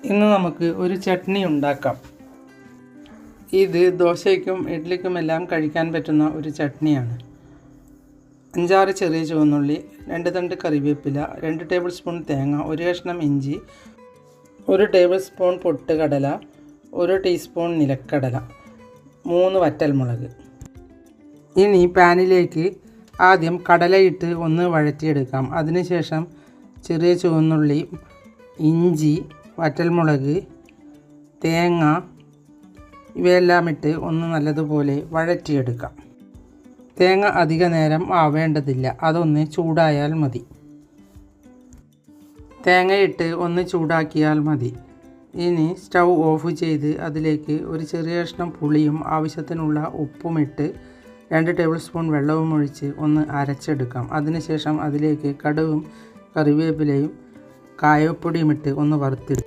ഇന്ന് നമുക്ക് ഒരു ചട്നി ഉണ്ടാക്കാം. ഇത് ദോശയ്ക്കും ഇഡ്ഡലിക്കുമെല്ലാം കഴിക്കാൻ പറ്റുന്ന ഒരു ചട്നിയാണ്. 5-6 ചെറിയ ചുവന്നുള്ളി, 2 തണ്ട് കറിവേപ്പില, 2 ടേബിൾ സ്പൂൺ തേങ്ങ, 1 കഷ്ണം ഇഞ്ചി, 1 ടേബിൾ സ്പൂൺ പൊട്ടുകടല, 1 ടീസ്പൂൺ നിലക്കടല, 3 വറ്റൽമുളക്. ഇനി പാനിലേക്ക് ആദ്യം കടലയിട്ട് ഒന്ന് വഴറ്റിയെടുക്കാം. അതിനുശേഷം ചെറിയ ചുവന്നുള്ളി, ഇഞ്ചി, വറ്റൽമുളക്, തേങ്ങ ഇവയെല്ലാം ഇട്ട് ഒന്ന് നല്ലതുപോലെ വഴറ്റിയെടുക്കാം. തേങ്ങ അധിക നേരം ആവേണ്ടതില്ല, അതൊന്ന് ചൂടായാൽ മതി. തേങ്ങയിട്ട് ഒന്ന് ചൂടാക്കിയാൽ മതി. ഇനി സ്റ്റൗ ഓഫ് ചെയ്ത് അതിലേക്ക് ഒരു ചെറിയ കഷ്ണം പുളിയും ആവശ്യത്തിനുള്ള ഉപ്പുമിട്ട് 2 ടേബിൾ സ്പൂൺ വെള്ളവും ഒഴിച്ച് ഒന്ന് അരച്ചെടുക്കാം. അതിനുശേഷം അതിലേക്ക് കടുകും കറിവേപ്പിലയും കായപ്പൊടിയും ഇട്ട് ഒന്ന് വറുത്തെടുക്കും.